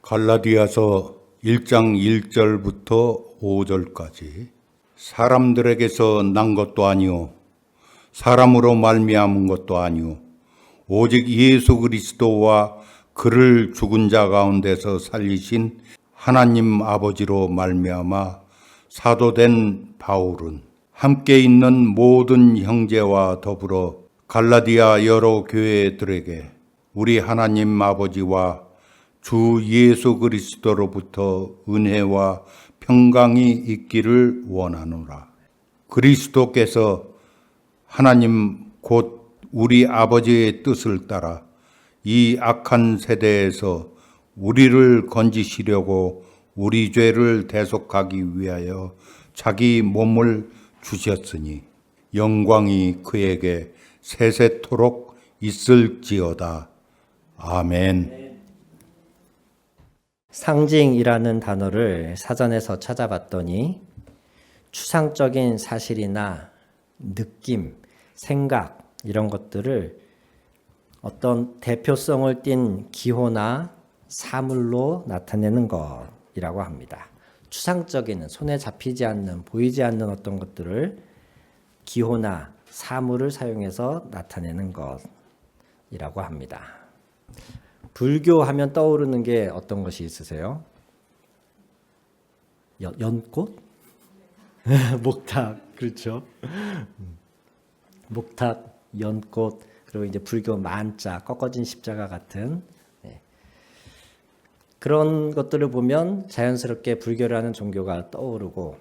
갈라디아서 1장 1절부터 5절까지 사람들에게서 난 것도 아니요 사람으로 말미암은 것도 아니요 오직 예수 그리스도와 그를 죽은 자 가운데서 살리신 하나님 아버지로 말미암아 사도된 바울은 함께 있는 모든 형제와 더불어 갈라디아 여러 교회들에게 우리 하나님 아버지와 주 예수 그리스도로부터 은혜와 평강이 있기를 원하노라. 그리스도께서 하나님 곧 우리 아버지의 뜻을 따라 이 악한 세대에서 우리를 건지시려고 우리 죄를 대속하기 위하여 자기 몸을 주셨으니 영광이 그에게 세세토록 있을지어다. 아멘. 상징이라는 단어를 사전에서 찾아봤더니 추상적인 사실이나 느낌, 생각 이런 것들을 어떤 대표성을 띤 기호나 사물로 나타내는 것이라고 합니다. 추상적인, 손에 잡히지 않는, 보이지 않는 어떤 것들을 기호나 사물을 사용해서 나타내는 것이라고 합니다. 불교하면 떠오르는 게 어떤 것이 있으세요? 연꽃? 목탁, 그렇죠. 목탁, 연꽃, 그리고 이제 불교 만자, 꺾어진 십자가 같은 그런 것들을 보면 자연스럽게 불교라는 종교가 떠오르고,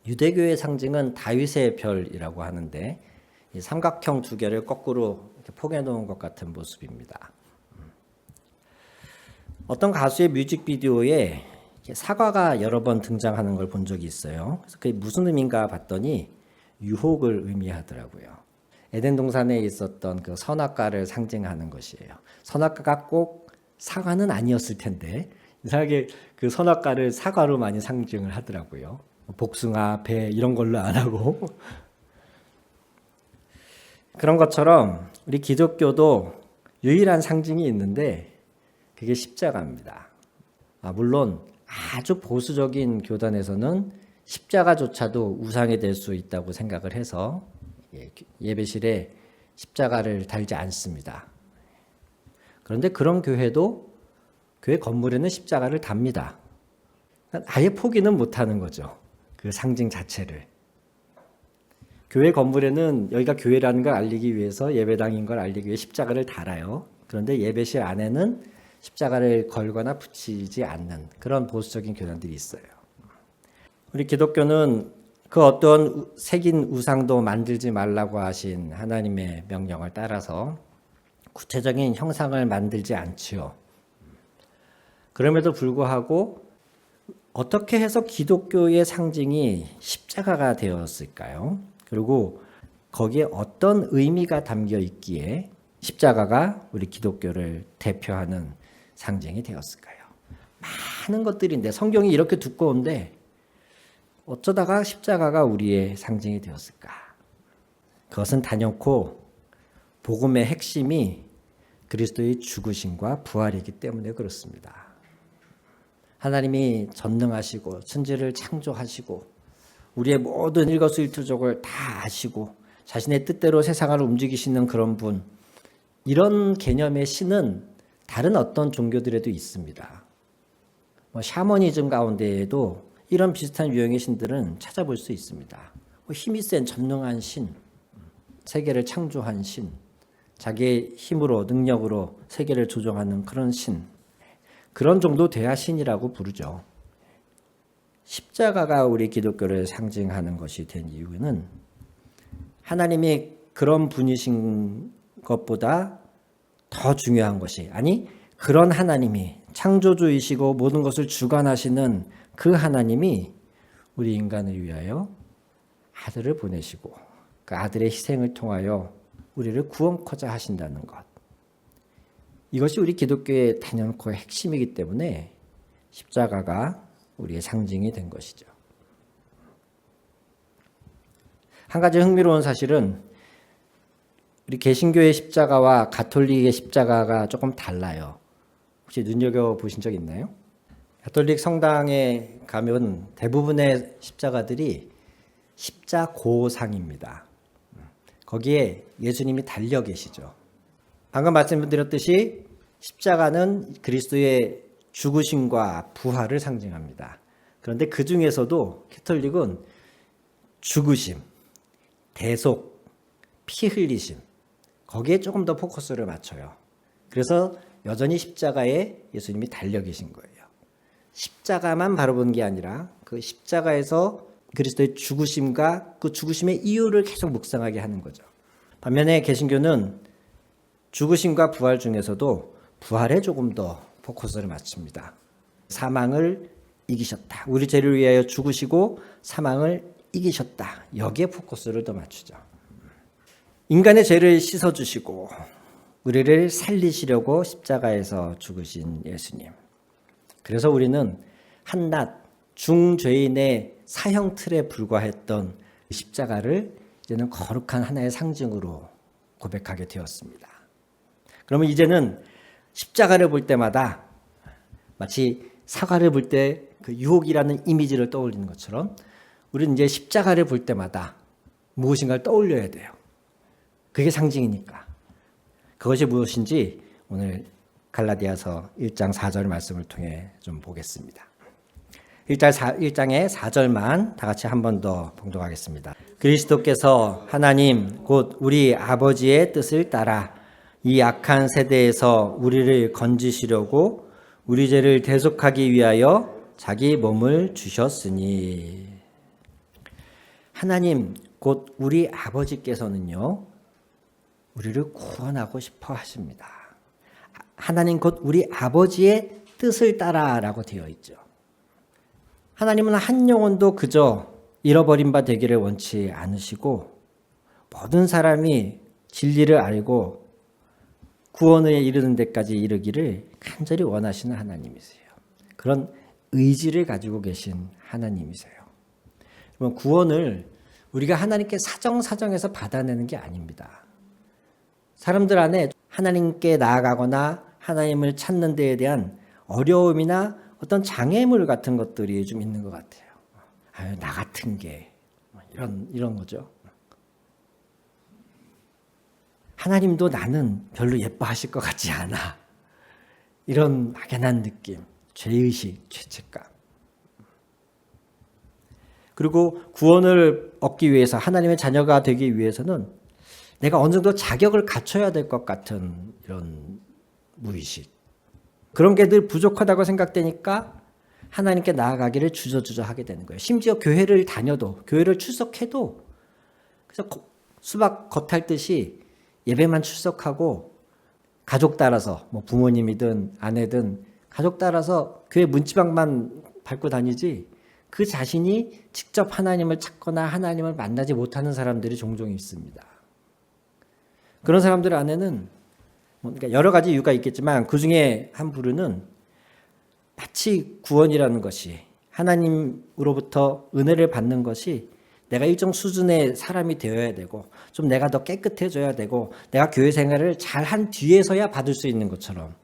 유대교의 상징은 다윗의 별이라고 하는데 이 삼각형 두 개를 거꾸로 이렇게 포개 놓은 것 같은 모습입니다. 어떤 가수의 뮤직비디오에 사과가 여러 번 등장하는 걸 본 적이 있어요. 그래서 그게 무슨 의미인가 봤더니 유혹을 의미하더라고요. 에덴 동산에 있었던 그 선악과를 상징하는 것이에요. 선악과가 꼭 사과는 아니었을 텐데 이상하게 그 선악과를 사과로 많이 상징을 하더라고요. 복숭아, 배 이런 걸로 안 하고 그런 것처럼 우리 기독교도 유일한 상징이 있는데 그게 십자가입니다. 물론 아주 보수적인 교단에서는 십자가조차도 우상이 될 수 있다고 생각을 해서 예배실에 십자가를 달지 않습니다. 그런데 그런 교회도 교회 건물에는 십자가를 답니다. 아예 포기는 못하는 거죠. 그 상징 자체를. 교회 건물에는 여기가 교회라는 걸 알리기 위해서, 예배당인 걸 알리기 위해 십자가를 달아요. 그런데 예배실 안에는 십자가를 걸거나 붙이지 않는 그런 보수적인 교단들이 있어요. 우리 기독교는 그 어떤 새긴 우상도 만들지 말라고 하신 하나님의 명령을 따라서 구체적인 형상을 만들지 않지요. 그럼에도 불구하고 어떻게 해서 기독교의 상징이 십자가가 되었을까요? 그리고 거기에 어떤 의미가 담겨 있기에 십자가가 우리 기독교를 대표하는 상징이 되었을까요? 많은 것들인데 성경이 이렇게 두꺼운데 어쩌다가 십자가가 우리의 상징이 되었을까? 그것은 단연코 복음의 핵심이 그리스도의 죽으심과 부활이기 때문에 그렇습니다. 하나님이 전능하시고 천지를 창조하시고 우리의 모든 일거수일투족을 다 아시고 자신의 뜻대로 세상을 움직이시는 그런 분, 이런 개념의 신은 다른 어떤 종교들에도 있습니다. 샤머니즘 가운데에도 이런 비슷한 유형의 신들은 찾아볼 수 있습니다. 힘이 센 전능한 신, 세계를 창조한 신, 자기의 힘으로 능력으로 세계를 조종하는 그런 신, 그런 정도 돼야 신이라고 부르죠. 십자가가 우리 기독교를 상징하는 것이 된 이유는 하나님이 그런 분이신 것보다 더 중요한 것이, 아니 그런 하나님이 창조주이시고 모든 것을 주관하시는 그 하나님이 우리 인간을 위하여 아들을 보내시고 그 아들의 희생을 통하여 우리를 구원코자 하신다는 것, 이것이 우리 기독교의 단연코 핵심이기 때문에 십자가가 우리의 상징이 된 것이죠. 한 가지 흥미로운 사실은 우리 개신교의 십자가와 가톨릭의 십자가가 조금 달라요. 혹시 눈여겨보신 적 있나요? 가톨릭 성당에 가면 대부분의 십자가들이 십자고상입니다. 거기에 예수님이 달려 계시죠. 방금 말씀드렸듯이 십자가는 그리스도의 죽으심과 부활을 상징합니다. 그런데 그 중에서도 캐톨릭은 죽으심, 대속, 피 흘리심 거기에 조금 더 포커스를 맞춰요. 그래서 여전히 십자가에 예수님이 달려 계신 거예요. 십자가만 바라보는 게 아니라 그 십자가에서 그리스도의 죽으심과 그 죽으심의 이유를 계속 묵상하게 하는 거죠. 반면에 개신교는 죽으심과 부활 중에서도 부활에 조금 더 포커스를 맞춥니다. 사망을 이기셨다. 우리 죄를 위하여 죽으시고 사망을 이기셨다. 여기에 포커스를 더 맞추죠. 인간의 죄를 씻어주시고 우리를 살리시려고 십자가에서 죽으신 예수님. 그래서 우리는 한낱 중죄인의 사형 틀에 불과했던 십자가를 이제는 거룩한 하나의 상징으로 고백하게 되었습니다. 그러면 이제는 십자가를 볼 때마다 마치 사과를 볼 때 그 유혹이라는 이미지를 떠올리는 것처럼 우리는 이제 십자가를 볼 때마다 무엇인가를 떠올려야 돼요. 그게 상징이니까. 그것이 무엇인지 오늘 갈라디아서 1장 4절 말씀을 통해 좀 보겠습니다. 1장의 4절만 다 같이 한 번 더 봉독하겠습니다. 그리스도께서 하나님 곧 우리 아버지의 뜻을 따라 이 악한 세대에서 우리를 건지시려고 우리 죄를 대속하기 위하여 자기 몸을 주셨으니. 하나님 곧 우리 아버지께서는요 우리를 구원하고 싶어 하십니다. 하나님 곧 우리 아버지의 뜻을 따라라고 되어 있죠. 하나님은 한 영혼도 그저 잃어버린 바 되기를 원치 않으시고 모든 사람이 진리를 알고 구원에 이르는 데까지 이르기를 간절히 원하시는 하나님이세요. 그런 의지를 가지고 계신 하나님이세요. 그러면 구원을 우리가 하나님께 사정사정해서 받아내는 게 아닙니다. 사람들 안에 하나님께 나아가거나 하나님을 찾는 데에 대한 어려움이나 어떤 장애물 같은 것들이 좀 있는 것 같아요. 아유, 나 같은 게 이런 거죠. 하나님도 나는 별로 예뻐하실 것 같지 않아. 이런 막연한 느낌, 죄의식, 죄책감. 그리고 구원을 얻기 위해서 하나님의 자녀가 되기 위해서는 내가 어느 정도 자격을 갖춰야 될 것 같은 이런 무의식. 그런 게 늘 부족하다고 생각되니까 하나님께 나아가기를 주저주저 하게 되는 거예요. 심지어 교회를 다녀도, 교회를 출석해도 그래서 수박 겉핥듯이 예배만 출석하고 가족 따라서 뭐 부모님이든 아내든 가족 따라서 교회 문지방만 밟고 다니지 그 자신이 직접 하나님을 찾거나 하나님을 만나지 못하는 사람들이 종종 있습니다. 그런 사람들 안에는 그러니까 여러 가지 이유가 있겠지만 그 중에 한 부류는 마치 구원이라는 것이 하나님으로부터 은혜를 받는 것이 내가 일정 수준의 사람이 되어야 되고 좀 내가 더 깨끗해져야 되고 내가 교회 생활을 잘 한 뒤에서야 받을 수 있는 것처럼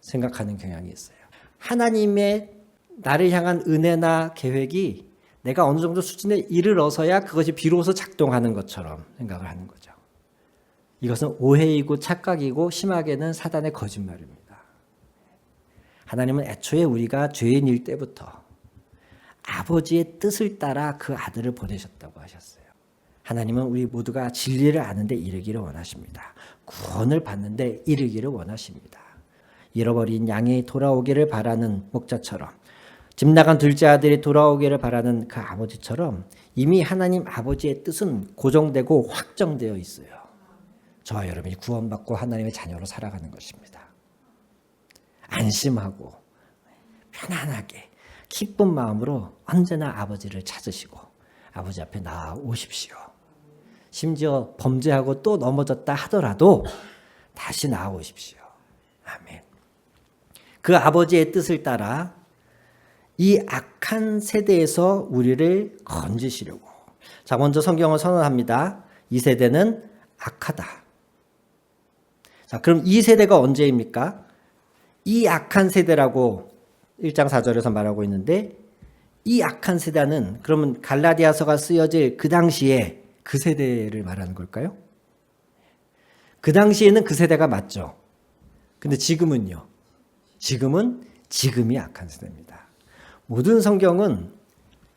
생각하는 경향이 있어요. 하나님의 나를 향한 은혜나 계획이 내가 어느 정도 수준에 이르러서야 그것이 비로소 작동하는 것처럼 생각을 하는 거죠. 이것은 오해이고 착각이고 심하게는 사단의 거짓말입니다. 하나님은 애초에 우리가 죄인일 때부터 아버지의 뜻을 따라 그 아들을 보내셨다고 하셨어요. 하나님은 우리 모두가 진리를 아는 데 이르기를 원하십니다. 구원을 받는 데 이르기를 원하십니다. 잃어버린 양이 돌아오기를 바라는 목자처럼 집 나간 둘째 아들이 돌아오기를 바라는 그 아버지처럼 이미 하나님 아버지의 뜻은 고정되고 확정되어 있어요. 저와 여러분이 구원받고 하나님의 자녀로 살아가는 것입니다. 안심하고 편안하게 기쁜 마음으로 언제나 아버지를 찾으시고 아버지 앞에 나아오십시오. 심지어 범죄하고 또 넘어졌다 하더라도 다시 나아오십시오. 아멘. 그 아버지의 뜻을 따라 이 악한 세대에서 우리를 건지시려고. 자, 먼저 성경을 선언합니다. 이 세대는 악하다. 자, 그럼 이 세대가 언제입니까? 이 악한 세대라고 1장 4절에서 말하고 있는데, 이 악한 세대는 그러면 갈라디아서가 쓰여질 그 당시에 그 세대를 말하는 걸까요? 그 당시에는 그 세대가 맞죠. 근데 지금은요? 지금이 악한 세대입니다. 모든 성경은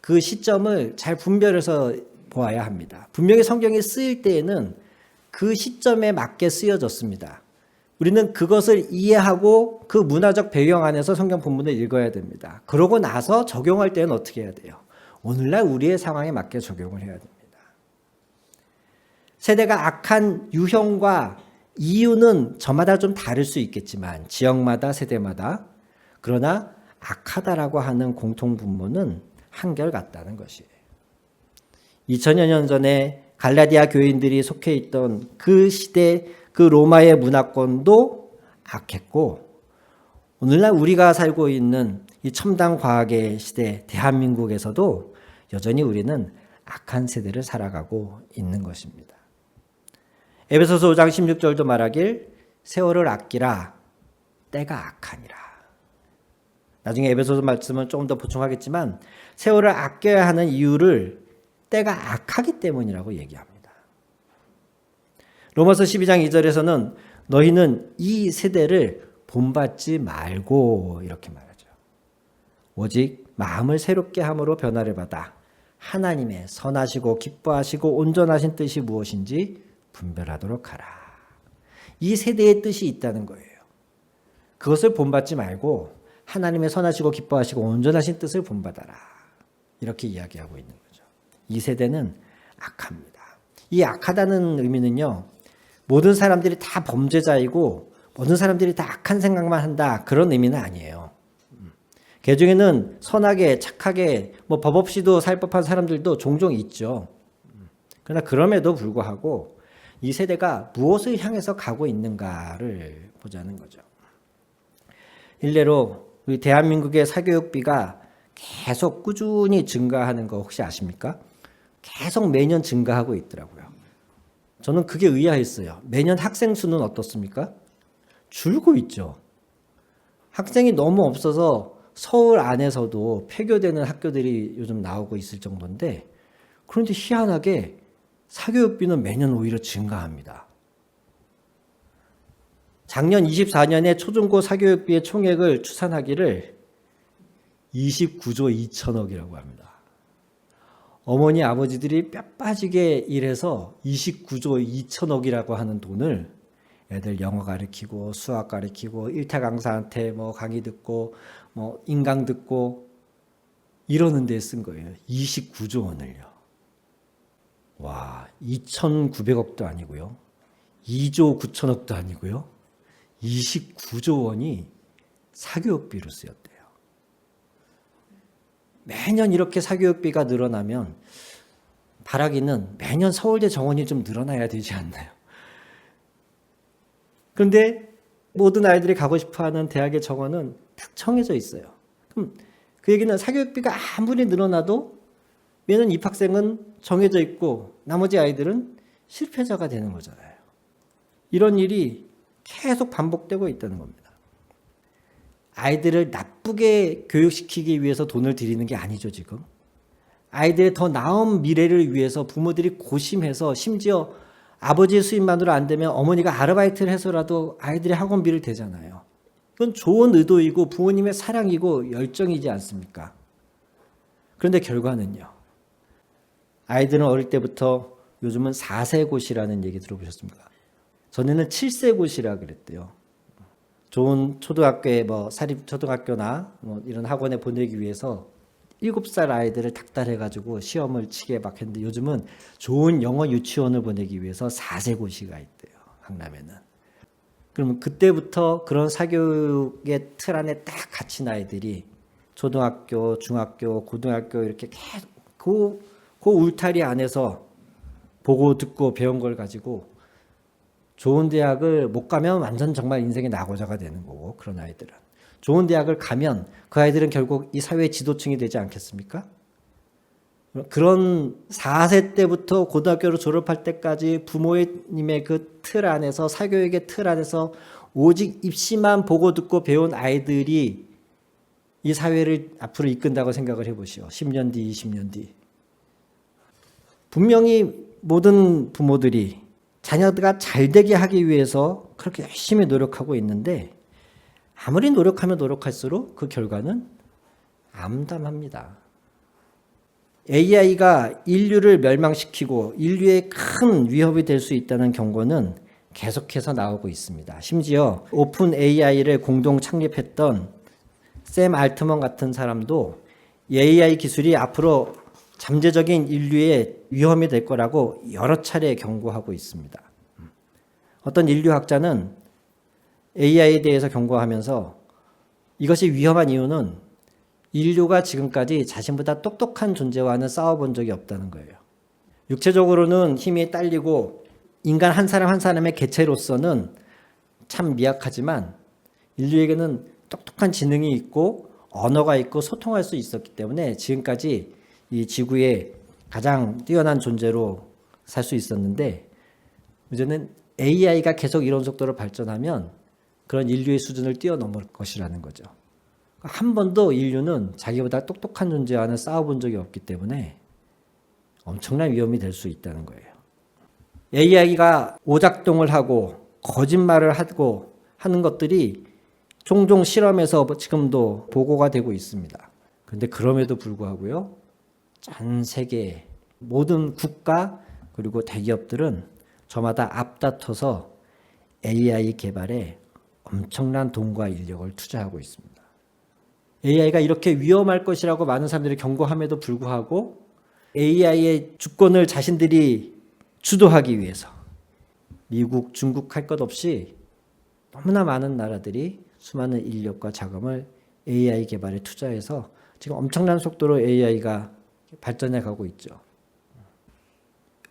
그 시점을 잘 분별해서 보아야 합니다. 분명히 성경이 쓰일 때에는 그 시점에 맞게 쓰여졌습니다. 우리는 그것을 이해하고 그 문화적 배경 안에서 성경 본문을 읽어야 됩니다. 그러고 나서 적용할 때는 어떻게 해야 돼요? 오늘날 우리의 상황에 맞게 적용을 해야 됩니다. 세대가 악한 유형과 이유는 저마다 좀 다를 수 있겠지만, 지역마다, 세대마다, 그러나 악하다라고 하는 공통분모는 한결같다는 것이에요. 2000여 년 전에 갈라디아 교인들이 속해 있던 그 시대, 그 로마의 문화권도 악했고, 오늘날 우리가 살고 있는 이 첨단 과학의 시대 대한민국에서도 여전히 우리는 악한 세대를 살아가고 있는 것입니다. 에베소서 5장 16절도 말하길 세월을 아끼라 때가 악하니라. 나중에 에베소서 말씀은 조금 더 보충하겠지만 세월을 아껴야 하는 이유를 때가 악하기 때문이라고 얘기합니다. 로마서 12장 2절에서는 너희는 이 세대를 본받지 말고 이렇게 말하죠. 오직 마음을 새롭게 함으로 변화를 받아 하나님의 선하시고 기뻐하시고 온전하신 뜻이 무엇인지 분별하도록 하라. 이 세대의 뜻이 있다는 거예요. 그것을 본받지 말고 하나님의 선하시고 기뻐하시고 온전하신 뜻을 본받아라. 이렇게 이야기하고 있는 거죠. 이 세대는 악합니다. 이 악하다는 의미는요, 모든 사람들이 다 범죄자이고 모든 사람들이 다 악한 생각만 한다, 그런 의미는 아니에요. 개중에는 선하게 착하게 법 없이도 살 법한 사람들도 종종 있죠. 그러나 그럼에도 불구하고 이 세대가 무엇을 향해서 가고 있는가를 보자는 거죠. 일례로 우리 대한민국의 사교육비가 계속 꾸준히 증가하는 거 혹시 아십니까? 계속 매년 증가하고 있더라고요. 저는 그게 의아했어요. 매년 학생 수는 어떻습니까? 줄고 있죠. 학생이 너무 없어서 서울 안에서도 폐교되는 학교들이 요즘 나오고 있을 정도인데, 그런데 희한하게 사교육비는 매년 오히려 증가합니다. 작년 24년에 초중고 사교육비의 총액을 추산하기를 29조 2천억이라고 합니다. 어머니 아버지들이 뼈 빠지게 일해서 29조 2천억이라고 하는 돈을 애들 영어 가르치고 수학 가르치고 일타 강사한테 강의 듣고 인강 듣고 이러는 데 쓴 거예요. 29조 원을요. 와, 2,900억도 아니고요. 2조 9천억도 아니고요. 29조 원이 사교육비로 쓰였대요. 매년 이렇게 사교육비가 늘어나면 바라기는 매년 서울대 정원이 좀 늘어나야 되지 않나요? 그런데 모든 아이들이 가고 싶어하는 대학의 정원은 딱 정해져 있어요. 그럼 그 얘기는 사교육비가 아무리 늘어나도 매년 입학생은 정해져 있고 나머지 아이들은 실패자가 되는 거잖아요. 이런 일이 계속 반복되고 있다는 겁니다. 아이들을 나쁘게 교육시키기 위해서 돈을 들이는 게 아니죠, 지금. 아이들의 더 나은 미래를 위해서 부모들이 고심해서 심지어 아버지의 수입만으로 안 되면 어머니가 아르바이트를 해서라도 아이들의 학원비를 대잖아요. 이건 좋은 의도이고 부모님의 사랑이고 열정이지 않습니까? 그런데 결과는요. 아이들은 어릴 때부터 요즘은 4세고시라는 얘기 들어보셨습니까? 전에는 7세고시라 그랬대요. 좋은 초등학교에 사립초등학교나 이런 학원에 보내기 위해서 7살 아이들을 닥달해가지고 시험을 치게 막 했는데 요즘은 좋은 영어 유치원을 보내기 위해서 4세고시가 있대요. 강남에는. 그러면 그때부터 그런 사교육의 틀 안에 딱 갇힌 아이들이 초등학교, 중학교, 고등학교 이렇게 계속 그 울타리 안에서 보고 듣고 배운 걸 가지고 좋은 대학을 못 가면 완전 정말 인생의 낙오자가 되는 거고, 그런 아이들은. 좋은 대학을 가면 그 아이들은 결국 이 사회의 지도층이 되지 않겠습니까? 그런 4세 때부터 고등학교를 졸업할 때까지 부모님의 그 틀 안에서, 사교육의 틀 안에서 오직 입시만 보고 듣고 배운 아이들이 이 사회를 앞으로 이끈다고 생각을 해보시오. 10년 뒤, 20년 뒤. 분명히 모든 부모들이 자녀가 잘 되게 하기 위해서 그렇게 열심히 노력하고 있는데 아무리 노력하면 노력할수록 그 결과는 암담합니다. AI가 인류를 멸망시키고 인류에 큰 위협이 될 수 있다는 경고는 계속해서 나오고 있습니다. 심지어 오픈 AI를 공동 창립했던 샘 알트먼 같은 사람도 AI 기술이 앞으로 잠재적인 인류의 위험이 될 거라고 여러 차례 경고하고 있습니다. 어떤 인류학자는 AI에 대해서 경고하면서 이것이 위험한 이유는 인류가 지금까지 자신보다 똑똑한 존재와는 싸워본 적이 없다는 거예요. 육체적으로는 힘이 딸리고 인간 한 사람 한 사람의 개체로서는 참 미약하지만 인류에게는 똑똑한 지능이 있고 언어가 있고 소통할 수 있었기 때문에 지금까지 이 지구의 가장 뛰어난 존재로 살 수 있었는데 이제는 AI가 계속 이런 속도로 발전하면 그런 인류의 수준을 뛰어넘을 것이라는 거죠. 한 번도 인류는 자기보다 똑똑한 존재와는 싸워본 적이 없기 때문에 엄청난 위험이 될 수 있다는 거예요. AI가 오작동을 하고 거짓말을 하고 하는 것들이 종종 실험에서 지금도 보고가 되고 있습니다. 그런데 그럼에도 불구하고요, 전 세계 모든 국가 그리고 대기업들은 저마다 앞다퉈서 AI 개발에 엄청난 돈과 인력을 투자하고 있습니다. AI가 이렇게 위험할 것이라고 많은 사람들이 경고함에도 불구하고 AI의 주권을 자신들이 주도하기 위해서 미국, 중국 할 것 없이 너무나 많은 나라들이 수많은 인력과 자금을 AI 개발에 투자해서 지금 엄청난 속도로 AI가 발전해 가고 있죠.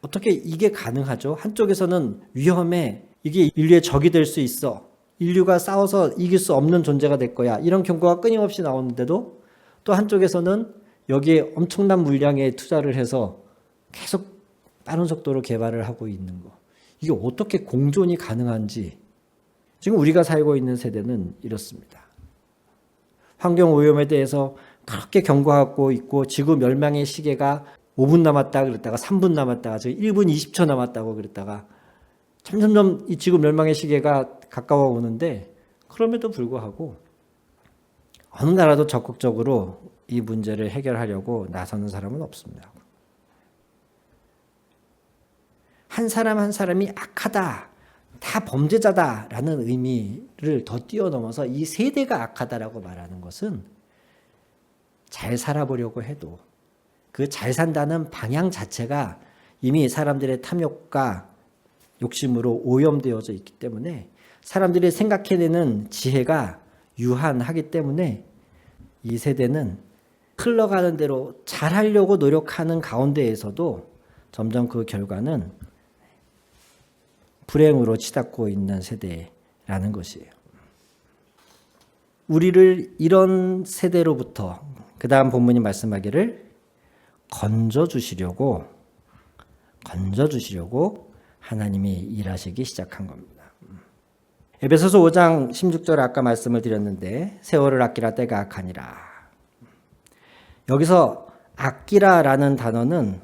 어떻게 이게 가능하죠? 한쪽에서는 위험해. 이게 인류의 적이 될 수 있어. 인류가 싸워서 이길 수 없는 존재가 될 거야. 이런 경고가 끊임없이 나오는데도 또 한쪽에서는 여기에 엄청난 물량의 투자를 해서 계속 빠른 속도로 개발을 하고 있는 거. 이게 어떻게 공존이 가능한지 지금 우리가 살고 있는 세대는 이렇습니다. 환경오염에 대해서 그렇게 경고하고 있고 지구 멸망의 시계가 5분 남았다 그랬다가 3분 남았다가 1분 20초 남았다고 그랬다가 점점점 이 지구 멸망의 시계가 가까워 오는데 그럼에도 불구하고 어느 나라도 적극적으로 이 문제를 해결하려고 나서는 사람은 없습니다. 한 사람 한 사람이 악하다, 다 범죄자다라는 의미를 더 뛰어넘어서 이 세대가 악하다라고 말하는 것은 잘 살아보려고 해도 그 잘 산다는 방향 자체가 이미 사람들의 탐욕과 욕심으로 오염되어져 있기 때문에 사람들이 생각해내는 지혜가 유한하기 때문에 이 세대는 흘러가는 대로 잘하려고 노력하는 가운데에서도 점점 그 결과는 불행으로 치닫고 있는 세대라는 것이에요. 우리를 이런 세대로부터 그 다음 본문이 말씀하기를 건져주시려고 하나님이 일하시기 시작한 겁니다. 에베소서 5장 16절 아까 말씀을 드렸는데 세월을 아끼라 때가 악하니라. 여기서 아끼라라는 단어는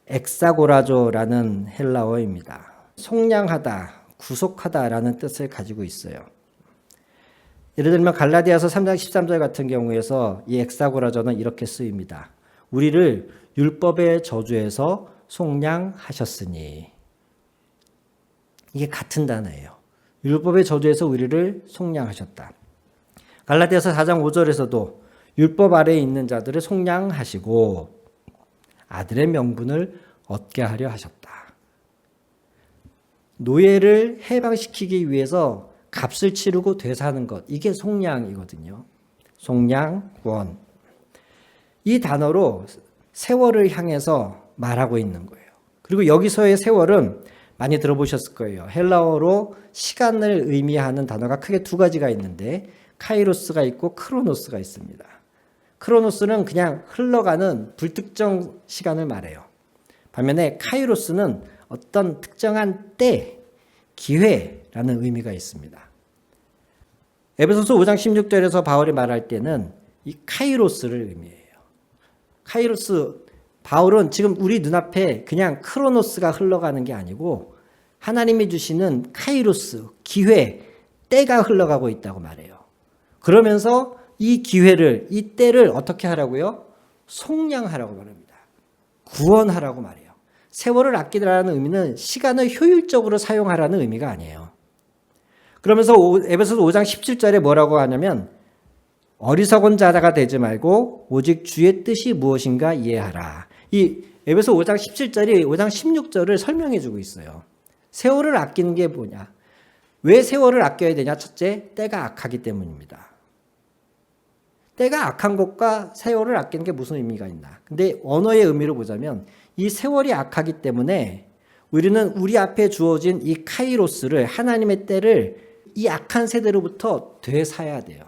엑사고라조라는 헬라어입니다. 속량하다, 구속하다라는 뜻을 가지고 있어요. 예를 들면 갈라디아서 3장 13절 같은 경우에서 이 엑사고라조는 이렇게 쓰입니다. 우리를 율법의 저주에서 속량하셨으니. 이게 같은 단어예요. 율법의 저주에서 우리를 속량하셨다. 갈라디아서 4장 5절에서도 율법 아래에 있는 자들을 속량하시고 아들의 명분을 얻게 하려 하셨다. 노예를 해방시키기 위해서 값을 치르고 되사는 것, 이게 속량이거든요. 속량원. 이 단어로 세월을 향해서 말하고 있는 거예요. 그리고 여기서의 세월은 많이 들어보셨을 거예요. 헬라어로 시간을 의미하는 단어가 크게 두 가지가 있는데 카이로스가 있고 크로노스가 있습니다. 크로노스는 그냥 흘러가는 불특정 시간을 말해요. 반면에 카이로스는 어떤 특정한 때, 기회라는 의미가 있습니다. 에베소서 5장 16절에서 바울이 말할 때는 이 카이로스를 의미해요. 카이로스, 바울은 지금 우리 눈앞에 그냥 크로노스가 흘러가는 게 아니고 하나님이 주시는 카이로스, 기회, 때가 흘러가고 있다고 말해요. 그러면서 이 기회를, 이 때를 어떻게 하라고요? 속량하라고 말합니다. 구원하라고 말해요. 세월을 아끼라는 의미는 시간을 효율적으로 사용하라는 의미가 아니에요. 그러면서 에베소서 5장 17절에 뭐라고 하냐면 어리석은 자가 되지 말고 오직 주의 뜻이 무엇인가 이해하라. 이 에베소 5장 17절이 5장 16절을 설명해 주고 있어요. 세월을 아끼는 게 뭐냐? 왜 세월을 아껴야 되냐? 첫째, 때가 악하기 때문입니다. 때가 악한 것과 세월을 아끼는 게 무슨 의미가 있나? 근데 언어의 의미로 보자면 이 세월이 악하기 때문에 우리는 우리 앞에 주어진 이 카이로스를, 하나님의 때를 이 악한 세대로부터 되사야 돼요.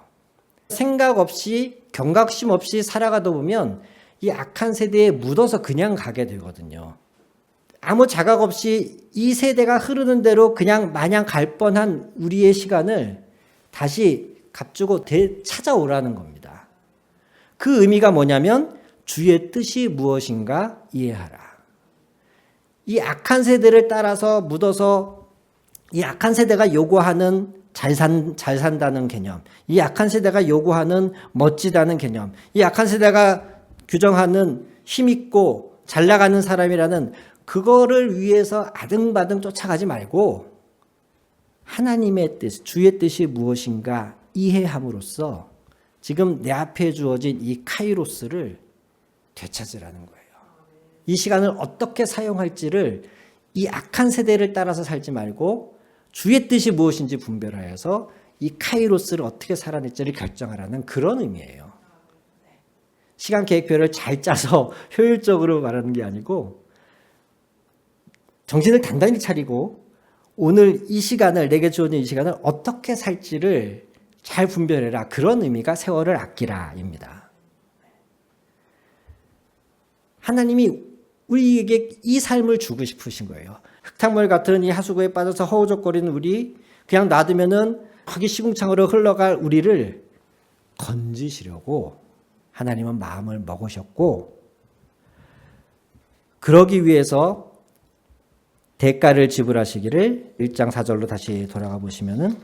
생각 없이 경각심 없이 살아가다 보면 이 악한 세대에 묻어서 그냥 가게 되거든요. 아무 자각 없이 이 세대가 흐르는 대로 그냥 마냥 갈 뻔한 우리의 시간을 다시 값주고 되찾아오라는 겁니다. 그 의미가 뭐냐면 주의 뜻이 무엇인가 이해하라. 이 악한 세대를 따라서 묻어서 이 악한 세대가 요구하는 잘 산다는 개념, 이 악한 세대가 요구하는 멋지다는 개념, 이 악한 세대가 규정하는 힘있고 잘 나가는 사람이라는 그거를 위해서 아등바등 쫓아가지 말고 하나님의 뜻, 주의 뜻이 무엇인가 이해함으로써 지금 내 앞에 주어진 이 카이로스를 되찾으라는 거예요. 이 시간을 어떻게 사용할지를 이 악한 세대를 따라서 살지 말고 주의 뜻이 무엇인지 분별하여서 이 카이로스를 어떻게 살아낼지를 결정하라는 그런 의미예요. 시간 계획표를 잘 짜서 효율적으로 말하는 게 아니고 정신을 단단히 차리고 오늘 이 시간을, 내게 주어진 이 시간을 어떻게 살지를 잘 분별해라. 그런 의미가 세월을 아끼라입니다. 하나님이 우리에게 이 삶을 주고 싶으신 거예요. 흙탕물 같은 이 하수구에 빠져서 허우적거리는 우리, 그냥 놔두면은 거기 시궁창으로 흘러갈 우리를 건지시려고 하나님은 마음을 먹으셨고, 그러기 위해서 대가를 지불하시기를 1장 4절로 다시 돌아가 보시면은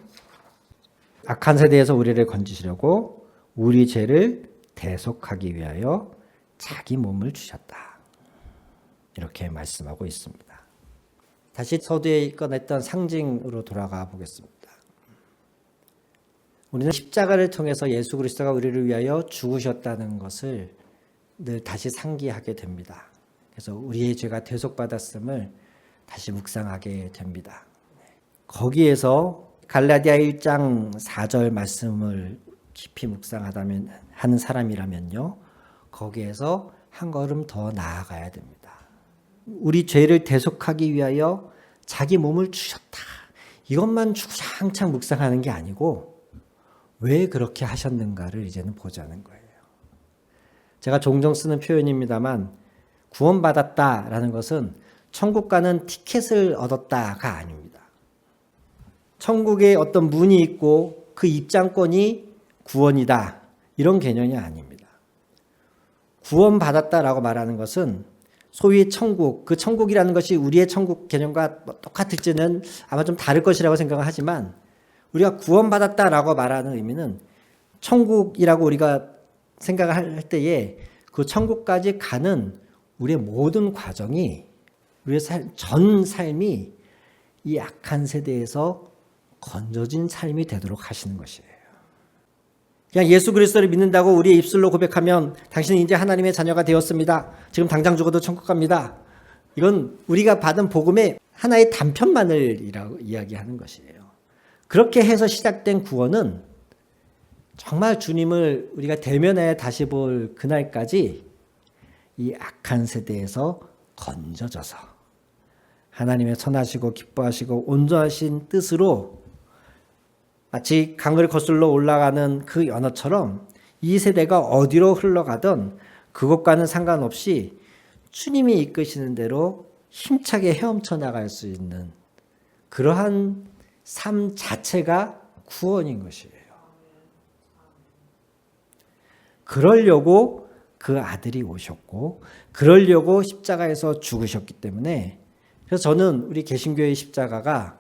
악한 세대에서 우리를 건지시려고 우리 죄를 대속하기 위하여 자기 몸을 주셨다. 이렇게 말씀하고 있습니다. 다시 서두에 꺼냈던 상징으로 돌아가 보겠습니다. 우리는 십자가를 통해서 예수 그리스도가 우리를 위하여 죽으셨다는 것을 늘 다시 상기하게 됩니다. 그래서 우리의 죄가 대속받았음을 다시 묵상하게 됩니다. 거기에서 갈라디아 1장 4절 말씀을 깊이 묵상하다면 하는 사람이라면요, 거기에서 한 걸음 더 나아가야 됩니다. 우리 죄를 대속하기 위하여 자기 몸을 주셨다. 이것만 주구장창 묵상하는 게 아니고 왜 그렇게 하셨는가를 이제는 보자는 거예요. 제가 종종 쓰는 표현입니다만 구원받았다라는 것은 천국 가는 티켓을 얻었다가 아닙니다. 천국에 어떤 문이 있고 그 입장권이 구원이다, 이런 개념이 아닙니다. 구원받았다라고 말하는 것은 소위 천국, 그 천국이라는 것이 우리의 천국 개념과 똑같을지는 아마 좀 다를 것이라고 생각을 하지만, 우리가 구원받았다라고 말하는 의미는 천국이라고 우리가 생각을 할 때에 그 천국까지 가는 우리의 모든 과정이, 우리의 전 삶이 이 악한 세대에서 건져진 삶이 되도록 하시는 것이에요. 그냥 예수 그리스도를 믿는다고 우리의 입술로 고백하면 당신은 이제 하나님의 자녀가 되었습니다, 지금 당장 죽어도 천국 갑니다, 이건 우리가 받은 복음의 하나의 단편만을 이야기하는 것이에요. 그렇게 해서 시작된 구원은 정말 주님을 우리가 대면해 다시 볼 그날까지 이 악한 세대에서 건져져서 하나님의 선하시고 기뻐하시고 온전하신 뜻으로 마치 강을 거슬러 올라가는 그 연어처럼 이 세대가 어디로 흘러가든 그것과는 상관없이 주님이 이끄시는 대로 힘차게 헤엄쳐 나갈 수 있는 그러한 삶 자체가 구원인 것이에요. 그러려고 그 아들이 오셨고 그러려고 십자가에서 죽으셨기 때문에 그래서 저는 우리 개신교의 십자가가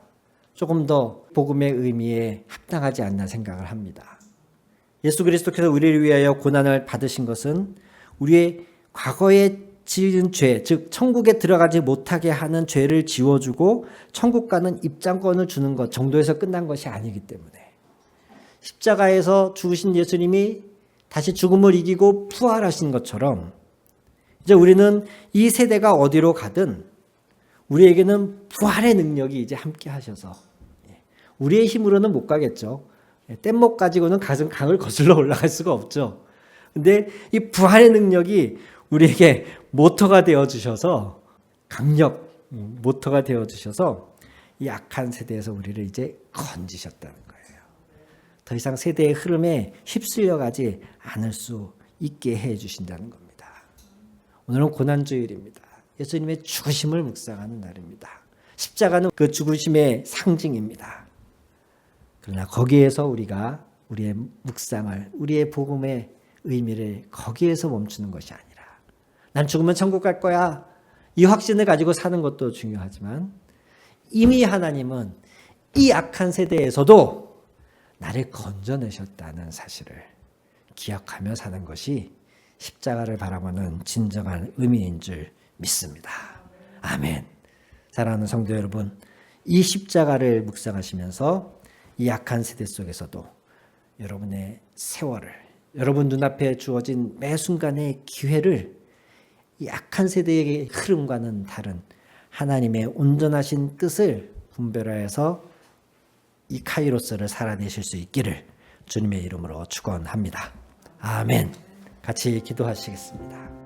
조금 더 복음의 의미에 합당하지 않나 생각을 합니다. 예수 그리스도께서 우리를 위하여 고난을 받으신 것은 우리의 과거에 지은 죄, 즉 천국에 들어가지 못하게 하는 죄를 지워주고 천국 가는 입장권을 주는 것 정도에서 끝난 것이 아니기 때문에 십자가에서 죽으신 예수님이 다시 죽음을 이기고 부활하신 것처럼 이제 우리는 이 세대가 어디로 가든 우리에게는 부활의 능력이 이제 함께 하셔서 우리의 힘으로는 못 가겠죠. 뗏목 가지고는 강을 거슬러 올라갈 수가 없죠. 근데 이 부활의 능력이 우리에게 모터가 되어 주셔서 모터가 되어 주셔서 이 악한 세대에서 우리를 이제 건지셨다는 거예요. 더 이상 세대의 흐름에 휩쓸려 가지 않을 수 있게 해 주신다는 겁니다. 오늘은 고난주일입니다. 예수님의 죽으심을 묵상하는 날입니다. 십자가는 그 죽으심의 상징입니다. 그러나 거기에서 우리가 우리의 묵상을, 우리의 복음의 의미를 거기에서 멈추는 것이 아니라 난 죽으면 천국 갈 거야. 이 확신을 가지고 사는 것도 중요하지만 이미 하나님은 이 악한 세대에서도 나를 건져내셨다는 사실을 기억하며 사는 것이 십자가를 바라보는 진정한 의미인 줄 믿습니다. 아멘. 사랑하는 성도 여러분, 이 십자가를 묵상하시면서 이 악한 세대 속에서도 여러분의 세월을, 여러분 눈앞에 주어진 매 순간의 기회를 이 악한 세대의 흐름과는 다른 하나님의 온전하신 뜻을 분별하여서 이 카이로스를 살아내실 수 있기를 주님의 이름으로 축원합니다. 아멘. 같이 기도하시겠습니다.